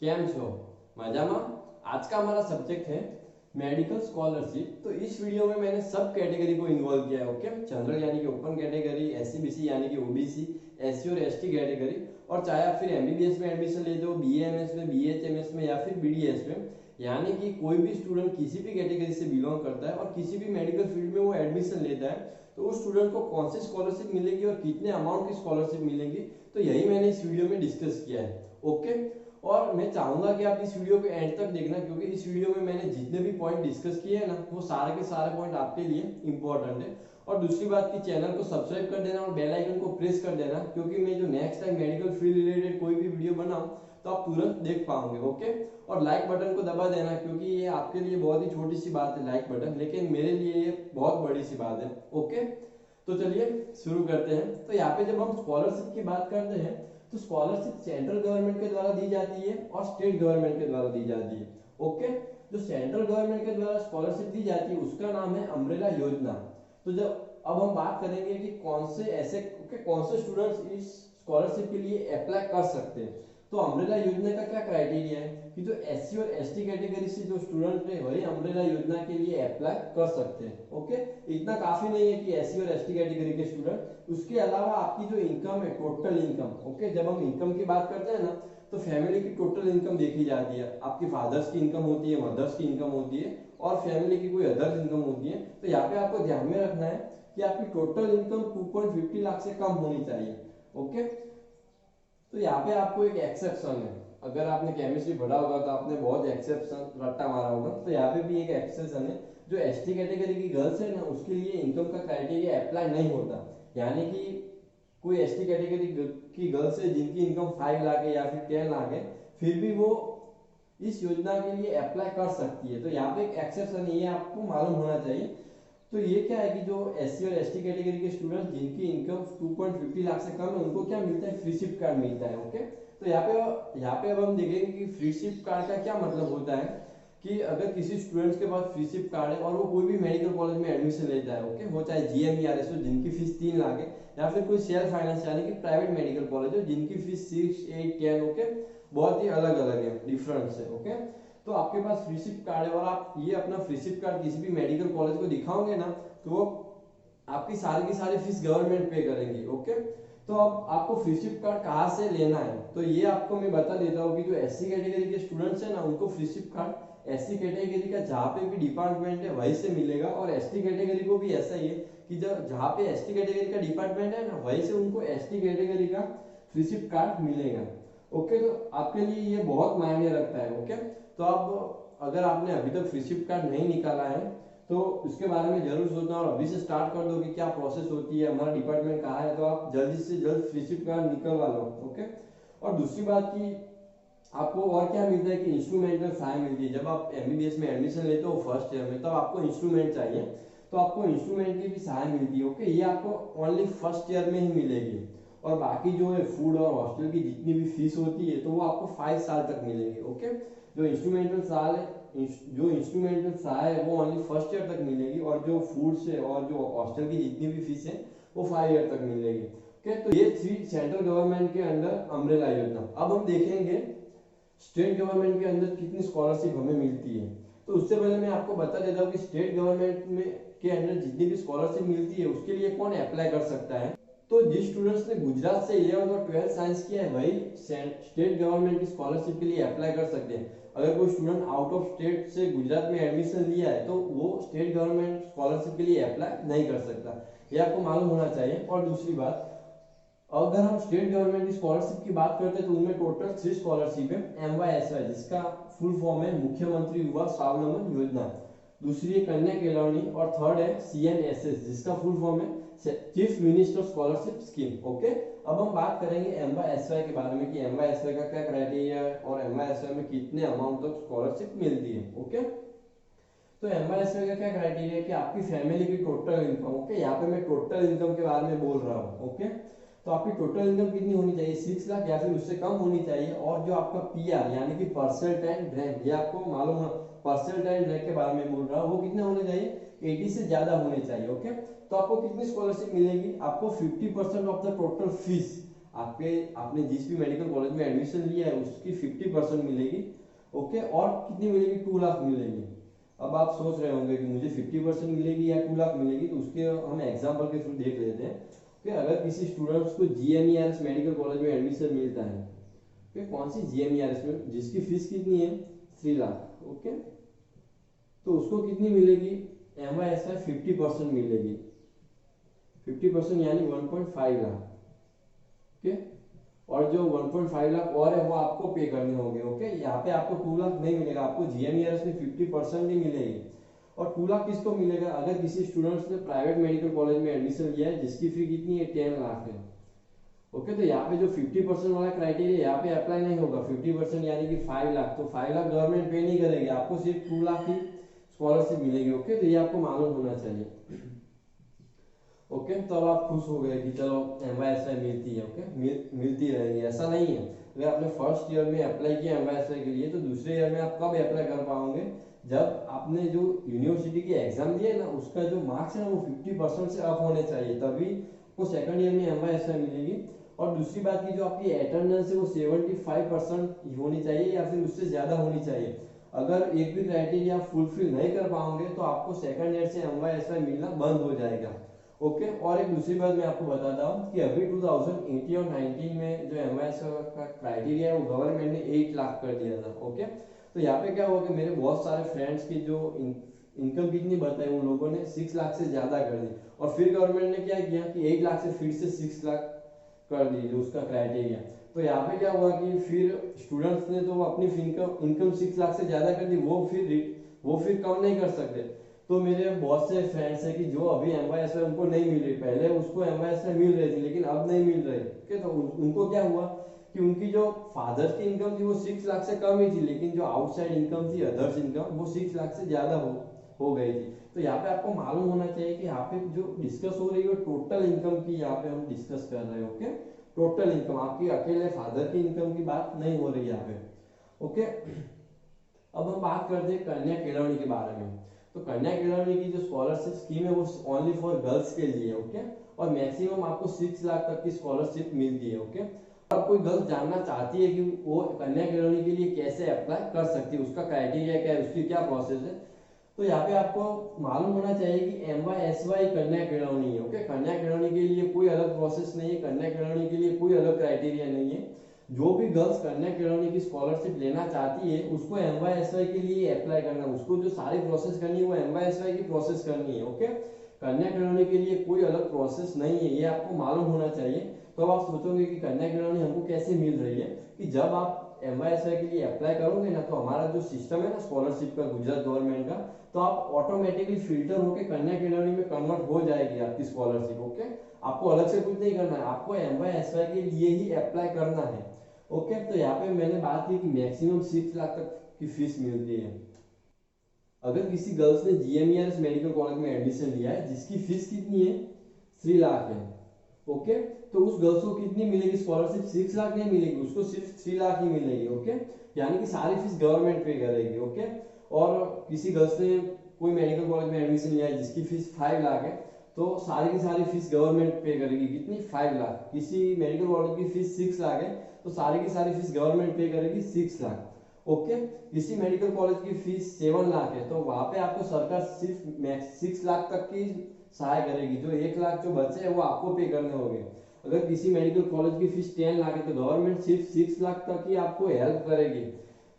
કેમ છો? मजामा। आज का हमारा सब्जेक्ट है मेडिकल स्कॉलरशिप। तो इस वीडियो में मैंने सब कैटेगरी को इन्वॉल्व किया है। ओके, जनरल यानी कि ओपन कैटेगरी, एससी बीसी यानी कि ओबीसी, एससी और एसटी कैटेगरी, और चाहे आप फिर एमबीबीएस में एडमिशन लेते हो, बीएएमएस में, बीएचएमएस में या फिर बीडीएस में, यानी कि कोई भी स्टूडेंट किसी भी कैटेगरी से बिलोंग करता है और किसी भी मेडिकल फील्ड में वो एडमिशन लेता है, तो उस स्टूडेंट को कौन सी स्कॉलरशिप मिलेगी और कितने अमाउंट की स्कॉलरशिप मिलेगी, तो यही मैंने इस वीडियो में डिस्कस किया है। ओके, और मैं चाहूंगा कि आप इस वीडियो को एंड तक देखना, क्योंकि इस वीडियो में मैंने जितने भी पॉइंट डिस्कस किए हैं ना, वो सारे के सारे पॉइंट आपके लिए इंपॉर्टेंट है। और दूसरी बात कि चैनल को सब्सक्राइब कर देना और बेल आइकन को प्रेस कर देना, क्योंकि मैं जो next time medical field related कोई भी वीडियो बनाऊं तो आप तुरंत देख पाओगे। ओके, और लाइक बटन को दबा देना, क्योंकि ये आपके लिए बहुत ही छोटी सी बात है लाइक बटन, लेकिन मेरे लिए ये बहुत बड़ी सी बात है। ओके, तो चलिए शुरू करते हैं। तो यहाँ पे जब हम स्कॉलरशिप की बात करते हैं, तो स्कॉलरशिप सेंट्रल गवर्नमेंट के द्वारा दी जाती है और स्टेट गवर्नमेंट के द्वारा दी जाती है। ओके, जो सेंट्रल गवर्नमेंट के द्वारा स्कॉलरशिप दी जाती है उसका नाम है अम्ब्रेला योजना। तो जब अब हम बात करेंगे कि कौन से ऐसे कौन से स्टूडेंट्स इस स्कॉलरशिप के लिए अप्लाई कर सकते हैं, तो अम्ब्रेला योजना का क्या क्राइटेरिया है कि जो एससी और एसटी कैटेगरी से जो स्टूडेंट है वही अम्ब्रेला योजना के लिए अप्लाई कर सकते हैं। ओके, इतना काफी नहीं है कि एससी और एसटी कैटेगरी के स्टूडेंट, उसके अलावा आपकी जो इनकम है, टोटल इनकम, ओके, जब हम इनकम की बात करते हैं ना, तो फैमिली की टोटल इनकम देखी जाती है। आपकी फादर्स की इनकम होती है, मदर्स की इनकम होती है, और फैमिली की कोई अदर इनकम होती है। तो यहाँ पे आपको ध्यान में रखना है कि आपकी टोटल इनकम 2.50 लाख से कम होनी चाहिए। ओके, तो यहाँ पे आपको एक एक्सेप्शन है। अगर आपने केमिस्ट्री पढ़ा होगा तो आपने बहुत एक्सेप्शन रट्टा मारा होगा, तो यहाँ पे भी एक एक्सेप्शन है। जो एसटी कैटेगरी की गर्ल्स है ना, उसके लिए इनकम का क्राइटेरिया अप्लाई नहीं होता। यानी कि कोई एसटी कैटेगरी की गर्ल्स है जिनकी इनकम 5 लाख है या फिर 10 लाख है, फिर भी वो इस योजना के लिए अप्लाई कर सकती है। तो यहाँ पे एक एक्सेप्शन ये आपको मालूम होना चाहिए। तो ये क्या है कि जो एससी और एसटी कैटेगरी के स्टूडेंट जिनकी इनकम 2.50 लाख से कम है, उनको क्या मिलता है, फ्री शिफ्ट कार्ड मिलता है। ओके, तो यहाँ पे अब हम देखेंगे कि फ्री शिफ्ट कार्ड का क्या मतलब होता है। कि अगर किसी स्टूडेंट्स के पास फ्री शिफ्ट कार्ड है और वो कोई भी मेडिकल कॉलेज में एडमिशन लेता है, ओके, वो चाहे जीएमईआरएस हो जिनकी फीस 3 लाख है, या फिर कोई सेल्फ फाइनेंस यानी कि प्राइवेट मेडिकल कॉलेज हो जिनकी फीस 6, 8, 10, ओके, बहुत ही अलग अलग है, डिफरेंस है। ओके, तो आपके पास फ्री शिफ्ट कार्ड है और आप ये अपना फ्री शिफ्ट कार्ड किसी भी मेडिकल कॉलेज को दिखाओगे ना, तो वो आपकी सारी की सारी फीस गवर्नमेंट पे करेंगी। ओके, तो अब आपको फ्री शिफ्ट कार्ड कहाँ से लेना है, तो ये आपको मैं बता देता हूँ कि जो एससी कैटेगरी के स्टूडेंट्स हैं ना, उनको free shift card SC category का जहाँ पे भी डिपार्टमेंट है वहीं से मिलेगा, और एसटी कैटेगरी को भी ऐसा ही है कि जब जहाँ पे एसटी कैटेगरी का डिपार्टमेंट है ना, वहीं से उनको एसटी कैटेगरी का फ्री शिफ्ट कार्ड मिलेगा। ओके, तो आपके लिए ये बहुत मायने रखता है। ओके, तो अब अगर आपने अभी तक फ्री शिफ्ट कार्ड नहीं निकाला है तो उसके बारे में जरूर सोचना, और अभी से स्टार्ट कर दो कि क्या प्रोसेस होती है, हमारा डिपार्टमेंट कहाँ है, तो आप जल्दी से जल्द फ्री शिफ्ट कार्ड निकलवा लो। ओके, और दूसरी बात की आपको और क्या मिलता है कि इंस्ट्रूमेंटल सहाय मिलती है। जब आप एमबीबीएस में एडमिशन लेते हो फर्स्ट ईयर में, तब आपको इंस्ट्रूमेंट चाहिए, तो आपको इंस्ट्रूमेंट की भी सहाय मिलती है। ओके, ये आपको ओनली फर्स्ट ईयर में ही मिलेगी, और बाकी जो है फूड और हॉस्टल की जितनी भी फीस होती है तो वो आपको 5 साल तक मिलेगी। ओके, जो इंस्ट्रूमेंटल साल है, जो इंस्ट्रूमेंटल सहाय है वो ओनली फर्स्ट ईयर तक मिलेगी, और जो फूड से और जो हॉस्टल की जितनी भी फीस है वो 5 ईयर तक मिलेगी। ओके, तो ये थ्री सेंट्रल गवर्नमेंट के अंडर अम्ब्रेला योजना। अब हम देखेंगे स्टेट गवर्नमेंट के अंदर कितनी स्कॉलरशिप हमें मिलती है। तो उससे पहले मैं आपको बता देता हूँ कि स्टेट गवर्नमेंट में के अंदर जितनी भी स्कॉलरशिप मिलती है उसके लिए कौन अप्लाई कर सकता है। तो जिस स्टूडेंट्स ने गुजरात से 11th और 12th साइंस किया है वही स्टेट गवर्नमेंट की स्कॉलरशिप के लिए अप्लाई कर सकते हैं। अगर कोई स्टूडेंट आउट ऑफ स्टेट से गुजरात में एडमिशन लिया है तो वो स्टेट गवर्नमेंट स्कॉलरशिप के लिए अप्लाई नहीं कर सकता, ये आपको मालूम होना चाहिए। और दूसरी बात, अगर हम स्टेट गवर्नमेंट की स्कॉलरशिप की बात करते हैं तो उनमें टोटल 3 स्कॉलरशिप है। MYSY जिसका फुल फॉर्म है मुख्यमंत्री युवा स्वावलंबन योजना, दूसरी है कन्या केलावनी, और थर्ड है CNSS जिसका फुल फॉर्म है chief minister scholarship scheme. Okay, अब हम बात करेंगे MYSY के बारे में कि MYSY का क्या क्राइटेरिया है और MYSY में कितने अमाउंट तक स्कॉलरशिप मिलती है। ओके, तो MYSY का क्या क्राइटेरिया है कि आपकी फैमिली की टोटल इनकम, ओके, यहाँ पे मैं टोटल इनकम के बारे में बोल रहा हूँ। ओके, तो आपकी टोटल इनकम कितनी होनी चाहिए, 6 लाख या फिर उससे कम होनी चाहिए, और जो आपका PR यानी कि परसेंटाइल रैंक, ये आपको मालूम है, परसेंटाइल रैंक के बारे में बोल रहा हूँ, वो कितने होने चाहिए, 80 से ज्यादा होने चाहिए। ओके, तो आपको कितनी स्कॉलरशिप मिलेगी, आपको 50% ऑफ द टोटल फीस आपने जिस भी मेडिकल कॉलेज में एडमिशन लिया है उसकी 50% मिलेगी। ओके, और कितनी मिलेगी? 2 लाख मिलेगी। अब आप सोच रहे होंगे कि मुझे 50% मिलेगी या 2 लाख मिलेगी, तो उसके हम एग्जाम्पल के थ्रू देख लेते हैं कि अगर किसी स्टूडेंट्स को GMERS मेडिकल कॉलेज में एडमिशन मिलता है, कौन सी GMERS में, जिसकी फीस कितनी है? 3 लाख। ओके, तो उसको कितनी मिलेगी? MYSY 50% मिलेगी। 50% यानी 1.5 लाख। ओके, और जो 1.5 लाख और है वो आपको पे करने होंगे। ओके, यहाँ पे आपको 2 लाख नहीं मिलेगा, आपको GMERS में 50% ही मिलेगी। और 2 लाख किसको मिलेगा? अगर किसी स्टूडेंट्स ने प्राइवेट मेडिकल कॉलेज में एडमिशन लिया है जिसकी फी कितनी है? 10 लाख है। ओके, तो यहाँ पे जो 50% वाला क्राइटेरिया यहाँ पे अप्लाई नहीं होगा। 50% यानी कि 5 लाख, तो 5 लाख गवर्नमेंट पे नहीं करेगी, आपको सिर्फ 2 लाख की स्कॉलरशिप मिलेगी। ओके, तो ये आपको मालूम होना चाहिए। ओके, तो अब आप खुश हो गए कि चलो MYSY मिलती है। ओके, मिलती रहेगी, ऐसा नहीं है। अगर आपने फर्स्ट ईयर में अप्लाई किया MYSY के लिए, तो दूसरे ईयर में आप कब अप्लाई कर पाओगे? जब आपने जो यूनिवर्सिटी की एग्जाम दिया है ना, उसका जो मार्क्स है ना वो 50% से अप होने चाहिए, तभी वो सेकंड ईयर में MYSY मिलेगी। और दूसरी बात की जो आपकी अटेंडेंस है वो 75% होनी चाहिए या फिर उससे ज्यादा होनी चाहिए। अगर एक भी क्राइटेरिया फुलफिल नहीं कर पाओगे तो आपको सेकंड ईयर से MYSY मिलना बंद हो जाएगा। ओके, और एक दूसरी बात मैं आपको बताता हूँ कि अभी 2018 और 19 में जो MYSY का क्राइटेरिया है वो गवर्नमेंट ने 8 लाख कर दिया था। ओके, तो यहाँ पे क्या हुआ कि मेरे बहुत सारे फ्रेंड्स की जो इनकम कितनी बताई, उन लोगों ने 6 लाख से ज्यादा कर दी। और फिर गवर्नमेंट ने क्या किया कि 8 लाख से फिर से 6 लाख कर दी जो उसका क्राइटेरिया। तो यहाँ पे क्या हुआ कि फिर स्टूडेंट्स ने तो अपनी इनकम 6 लाख से ज्यादा कर दी, वो फिर कम नहीं कर सकते। तो मेरे बहुत से फ्रेंड्स हैं कि जो अभी MYSY उनको नहीं मिल रही, पहले उसको MYSY मिल रही थी लेकिन अब नहीं मिल रही। ठीक, तो उनको क्या हुआ कि उनकी जो फादर की इनकम थी वो 6 लाख से कम ही थी, लेकिन जो आउटसाइड इनकम थी, अदर्स इनकम, वो 6 लाख से ज्यादा हो गई थी। तो यहाँ पे आपको मालूम होना चाहिए कि यहाँ पे जो डिस्कस हो रही है टोटल इनकम की, यहाँ पे हम डिस्कस कर रहे हैं। ओके, टोटल इनकम, आपकी अकेले फादर की इनकम की बात नहीं हो रही यहाँ पे। ओके, अब हम बात करते हैं कन्या केळवणी के बारे में। तो कन्या केळवणी की जो स्कॉलरशिप स्कीम है वो ओनली फॉर गर्ल्स के लिए। ओके, और मैक्सिमम आपको 6 लाख तक की स्कॉलरशिप मिलती है। ओके, अब कोई गर्ल्स जानना चाहती है कि वो कन्या केळवणी के लिए कैसे अप्लाई कर सकती है, उसका क्राइटेरिया क्या है, उसकी क्या प्रोसेस है, तो यहाँ पे आपको मालूम होना चाहिए कि MYSY कन्या केळवणी है। ओके, कन्या केळवणी के लिए कोई अलग प्रोसेस नहीं है, कन्या केळवणी के लिए कोई अलग क्राइटेरिया नहीं है। जो भी गर्ल्स कन्या केळवणी की स्कॉलरशिप लेना चाहती है उसको MYSY के लिए अप्लाई करना है, उसको जो सारी प्रोसेस करनी है वो MYSY की प्रोसेस करनी है। ओके, कन्या केळवणी के लिए कोई अलग प्रोसेस नहीं है, ये आपको मालूम होना चाहिए। तो अब आप सोचोगे कि कन्या केळवणी हमको कैसे मिल रही है, कि जब आप MYSY के लिए अप्लाई करोगे ना, तो हमारा जो सिस्टम है ना स्कॉलरशिप का गुजरात गवर्नमेंट का, तो आप ऑटोमेटिकली फिल्टर होकर कन्या केळवणी में कन्वर्ट हो जाएगी आपकी स्कॉलरशिप। ओके, आपको अलग से कुछ नहीं करना है, आपको MYSY के लिए ही अप्लाई करना है। ओके, तो यहाँ पे मैंने बात की कि मैक्सिमम 6 लाख तक की फीस मिलती है। अगर किसी गर्ल्स ने GMERS मेडिकल कॉलेज में एडमिशन लिया है जिसकी फीस कितनी है? 3 लाख है। ओके, तो उस गर्ल्स को कितनी मिलेगी स्कॉलरशिप? 6 लाख नहीं मिलेगी, उसको सिर्फ 3 लाख ही मिलेगी। ओके, यानी कि सारी फीस गवर्नमेंट पे करेगी। ओके, और किसी गर्ल्स ने कोई मेडिकल कॉलेज में एडमिशन लिया है जिसकी फीस 5 लाख है, तो सारी की सारी फीस गवर्नमेंट पे करेगी। कितनी? 5 लाख। किसी मेडिकल कॉलेज की फीस 6 लाख है, तो सारी की सारी फीस गवर्नमेंट पे करेगी 6 लाख। ओके, किसी मेडिकल कॉलेज की फीस 7 लाख है, तो वहां पे आपको सरकार सिर्फ 6 लाख तक की सहाय करेगी, जो 1 लाख जो बचे हैं वो आपको पे करने होंगे। अगर किसी मेडिकल कॉलेज की फीस 10 लाख है, तो गवर्नमेंट सिर्फ 6 लाख तक ही आपको हेल्प करेगी,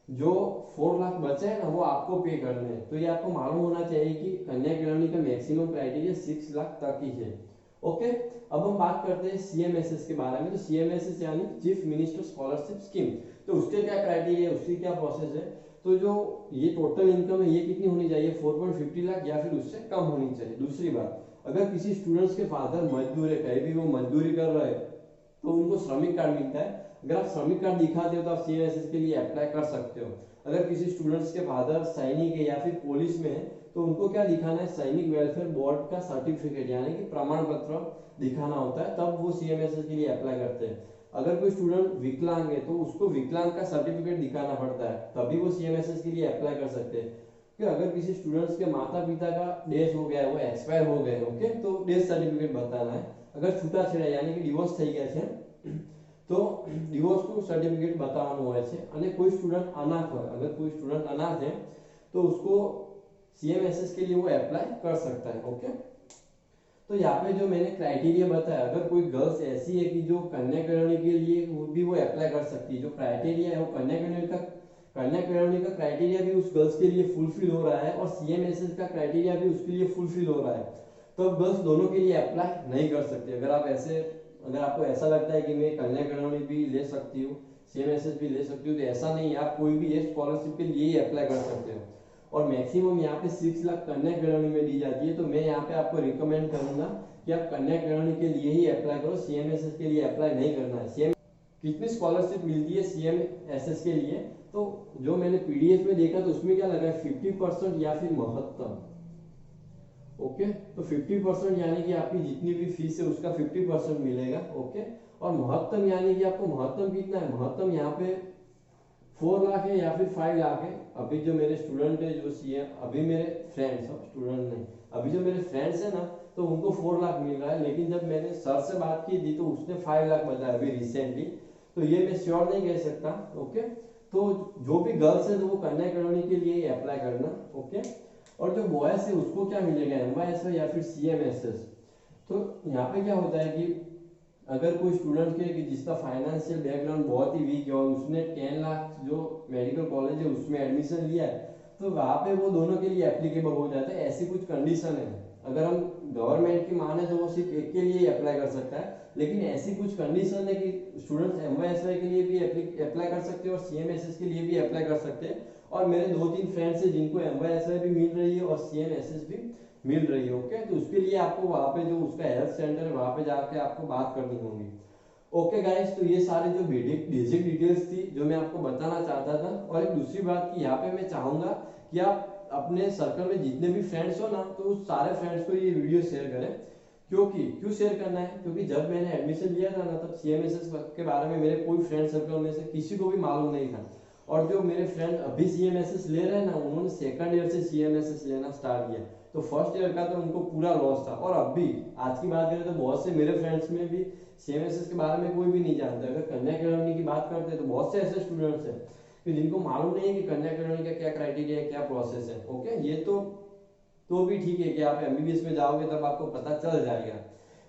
जो 4 लाख बचे हैं ना वो आपको पे करने हैं। तो ये आपको मालूम होना चाहिए कि कन्या केळवणी का मैक्सिमम क्राइटेरिया 6 लाख तक ही है। ओके, अब हम बात करते हैं CMSS के बारे में। तो CMSS यानी चीफ मिनिस्टर स्कॉलरशिप स्कीम, तो उसके क्या क्राइटेरिया है, उसकी क्या प्रोसेस है। तो जो ये टोटल इनकम है ये कितनी होनी चाहिए? 4.50 लाख या फिर उससे कम होनी चाहिए। दूसरी बात, अगर किसी स्टूडेंट्स के फादर मजदूर है, कहीं भी वो मजदूरी कर रहे हैं, तो उनको श्रमिक कार्ड मिलता है। अगर आप श्रमिक कार्ड दिखाते हो तो आप CMSS के लिए अप्लाई कर सकते हो। अगर किसी स्टूडेंट्स के फादर सैनिक है या फिर पुलिस में है, तो उनको क्या दिखाना है? सैनिक वेलफेयर बोर्ड का सर्टिफिकेट यानी कि प्रमाण पत्र दिखाना होता है, तब वो CMSS के लिए अप्लाई करते हैं। अगर कोई स्टूडेंट विकलांग है तो उसको विकलांग का सर्टिफिकेट दिखाना पड़ता है, तभी वो CMSS के लिए अप्लाई कर सकते हैं। कि अगर किसी स्टूडेंट्स के माता पिता का डेथ हो गया है, वो एक्सपायर हो गए, ओके, तो डेथ सर्टिफिकेट बताना है। अगर छूटा छेड़ा यानी कि डिवोर्स થઈ ગયા છે તો ડિવોર્સનું સર્ટિફિકેટ બતાવવાનું હોય છે અને કોઈ સ્ટુડન્ટ અનાથ હોય, अगर कोई स्टूडेंट अनाथ है तो उसको सीएमएसएस के लिए वो अप्लाई कर सकता है। ओके, तो यहाँ पे जो मैंने क्राइटेरिया बताया, अगर कोई गर्ल्स ऐसी है कि जो कन्या केळवणी के लिए वो अप्लाई कर सकती है, जो क्राइटेरिया है वो कन्या केळवणी का क्राइटेरिया भी उस गर्ल्स के लिए फुलफिल हो रहा है और सीएमएसएस का क्राइटेरिया भी उसके लिए फुलफिल हो रहा है, तो गर्ल्स दोनों के लिए अप्लाई नहीं कर सकती। अगर आपको ऐसा लगता है कि मैं कन्या केळवणी भी ले सकती हूँ, सीएमएसएस भी ले सकती हूँ, तो ऐसा नहीं है, आप कोई भी ये स्कॉलरशिप के लिए ही अप्लाई कर सकते हो और मैक्सिमम यहाँ पे 6 लाख कन्या केळवणी में दी जाती है। तो मैं यहाँ पे आपको रिकमेंड करूंगा कि आप कन्या केळवणी के लिए ही अप्लाई करो, सीएमएसएस के लिए अप्लाई नहीं करना है। सीएम कितनी स्कॉलरशिप मिलती है सीएमएसएस के लिए, तो जो मैंने पीडीएफ में देखा तो उसमें क्या लगा है 50% या फिर महत्तम। ओके, तो 50% यानी कि आपकी जितनी भी फीस है उसका 50% मिलेगा। ओके, और महत्तम यानी कि आपको महत्तम कितना है, महत्तम यहाँ पे 4 लाख है या फिर 5 लाख है। अभी जो मेरे स्टूडेंट है जो सीएम, अभी मेरे फ्रेंड्स, स्टूडेंट नहीं, अभी जो मेरे फ्रेंड्स है ना, तो उनको 4 लाख मिल रहा है, लेकिन जब मैंने सर से बात की थी तो उसने 5 लाख बताया अभी रिसेंटली, तो ये मैं श्योर नहीं कह सकता। ओके, तो जो भी गर्ल्स है तो वो कन्या केळवणी के लिए अप्लाई करना। ओके, और जो बॉयज है उसको क्या मिलेगा, एमवाईएसवाई या फिर सीएमएसएस। तो यहाँ पे क्या होता है कि अगर कोई स्टूडेंट के कि जिसका फाइनेंशियल बैकग्राउंड बहुत ही वीक है और उसने 10 लाख जो मेडिकल कॉलेज है उसमें एडमिशन लिया है, तो वहाँ पे वो दोनों के लिए एप्लीकेबल हो जाता है। ऐसी कुछ कंडीशन है, अगर हम गवर्नमेंट की माने तो वो सिर्फ एक के लिए ही अप्लाई कर सकता है, लेकिन ऐसी कुछ कंडीशन है कि स्टूडेंट्स एमवाईएसवाई के लिए भी अप्लाई कर सकते हैं और सीएमएसएस के लिए भी अप्लाई कर सकते हैं। और मेरे 2-3 फ्रेंड्स हैं जिनको एमवाईएसवाई भी मिल रही है और सीएमएसएस भी मिल रही है। ओके, तो उसके लिए आपको वहाँ पे जो उसका हेल्थ सेंटर है वहाँ पे जाके आपको बात करनी होगी। ओके गाइस, तो ये सारी जो बेसिक डिटेल्स थी जो मैं आपको बताना चाहता था। और एक दूसरी बात कि यहाँ पे मैं चाहूंगा कि आप अपने सर्कल में जितने भी फ्रेंड्स हो ना, तो उस सारे फ्रेंड्स को ये वीडियो शेयर करें। क्यों शेयर करना है, क्योंकि जब मैंने एडमिशन लिया था ना, तब सीएमएसएस के बारे में मेरे कोई फ्रेंड सर्कल में से किसी को भी मालूम नहीं था। और जो मेरे फ्रेंड अभी सीएमएसएस ले रहे हैं ना, उन्होंने सेकंड ईयर से सीएमएसएस लेना स्टार्ट किया, तो फर्स्ट ईयर का तो उनको पूरा लॉस था। और अभी आज की बात करें तो बहुत से मेरे फ्रेंड्स में भी सीएमएसएस के बारे में कोई भी नहीं जानता। अगर कन्या केळवणी की बात करते हैं तो बहुत से ऐसे स्टूडेंट्स हैं कि जिनको मालूम नहीं है कि कन्या केळवणी का क्या क्राइटेरिया है, क्या प्रोसेस है। ओके, ये तो भी ठीक है कि आप एमबीबीएस में जाओगे तब आपको पता चल जाएगा,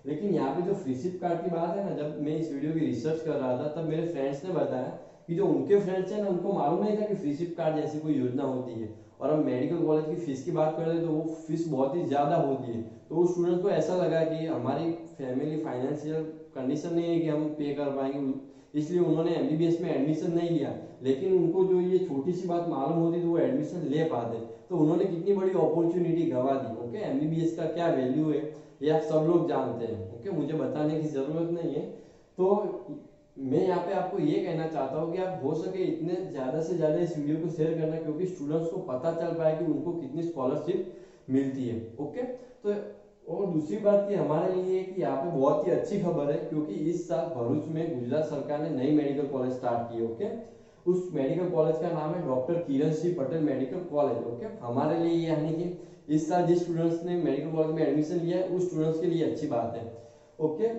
लेकिन यहाँ पे जो फ्रीशिप कार्ड की बात है ना, जब मैं इस वीडियो की रिसर्च कर रहा था तब मेरे फ्रेंड्स ने बताया कि जो उनके फ्रेंड्स हैं ना, उनको मालूम नहीं था कि फ्रीशिप कार्ड जैसी कोई योजना होती है। और हम मेडिकल कॉलेज की फीस की बात करें तो वो फीस बहुत ही ज्यादा होती है, तो उस स्टूडेंट को ऐसा लगा कि हमारी फैमिली फाइनेंशियल कंडीशन नहीं है कि हम पे कर पाएंगे, इसलिए उन्होंने एमबीबीएस में एडमिशन नहीं लिया। लेकिन उनको जो ये छोटी सी बात मालूम होती तो वो एडमिशन ले पाते, तो उन्होंने कितनी बड़ी अपॉर्चुनिटी गवा दी। ओके, एमबीबीएस का क्या वैल्यू है ये आप सब लोग जानते हैं। ओके, मुझे बताने की जरूरत नहीं है। तो मैं यहाँ पे आपको ये कहना चाहता हूँ कि आप हो सके इतने ज्यादा से ज्यादा इस वीडियो को शेयर करना, क्योंकि स्टूडेंट्स को पता चल पाए कि उनको कितनी स्कॉलरशिप मिलती है। ओके, तो और दूसरी बात कि हमारे लिए कि यहाँ पे बहुत ही अच्छी खबर है, क्योंकि इस साल भरूच में गुजरात सरकार ने नई मेडिकल कॉलेज स्टार्ट की। ओके, उस मेडिकल कॉलेज का नाम है doctor Kiran Singh Patel medical college. Okay, हमारे लिए यानी कि इस साल जिस स्टूडेंट्स ने मेडिकल कॉलेज में एडमिशन लिया है उस स्टूडेंट्स के लिए अच्छी बात है। ओके,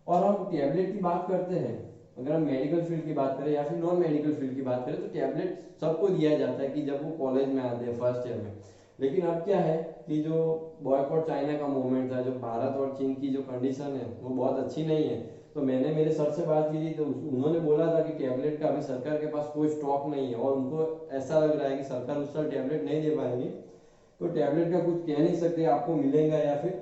और हम टैबलेट की बात करते हैं, अगर हम मेडिकल फील्ड की बात करें या फिर नॉन मेडिकल फील्ड की बात करें तो टैबलेट सबको दिया जाता है कि जब वो कॉलेज में आते हैं फर्स्ट ईयर में। लेकिन अब क्या है कि जो बॉयकॉट चाइना का मूवमेंट था, जो भारत और चीन की जो कंडीशन है वो बहुत अच्छी नहीं है, तो मैंने मेरे सर से बात की थी तो उन्होंने बोला था कि टैबलेट का अभी सरकार के पास कोई स्टॉक नहीं है और उनको ऐसा लग रहा है कि सरकार उस साल टैबलेट नहीं दे पाएगी। तो टैबलेट का कुछ कह नहीं सकते आपको मिलेगा या फिर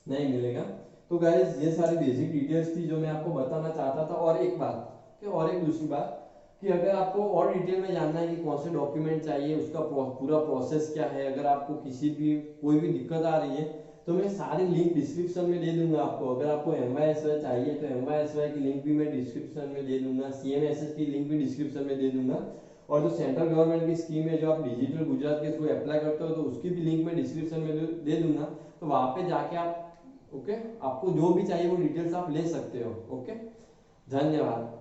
नहीं मिलेगा। तो गाइस ये सारी बेसिक डिटेल्स थी जो मैं आपको बताना चाहता था। और एक दूसरी बात कि अगर आपको और डिटेल में जानना है कि कौन से डॉक्यूमेंट चाहिए, उसका पूरा प्रोसेस क्या है, अगर आपको कोई भी दिक्कत आ रही है तो मैं सारी लिंक डिस्क्रिप्शन में दे दूंगा आपको। अगर आपको एमवाईएसवाई चाहिए तो एमवाईएसवाई की लिंक भी मैं डिस्क्रिप्शन में दे दूंगा, सीएमएसएस की लिंक भी डिस्क्रिप्शन में दे दूंगा, और जो सेंट्रल गवर्नमेंट की स्कीम है जो आप डिजिटल गुजरात के थ्रू अप्लाई करते हो तो उसकी भी लिंक मैं डिस्क्रिप्शन में दे दूंगा। तो वहां पे जाके आप ओके आपको जो भी चाहिए वो डिटेल्स आप ले सकते हो। ओके, धन्यवाद।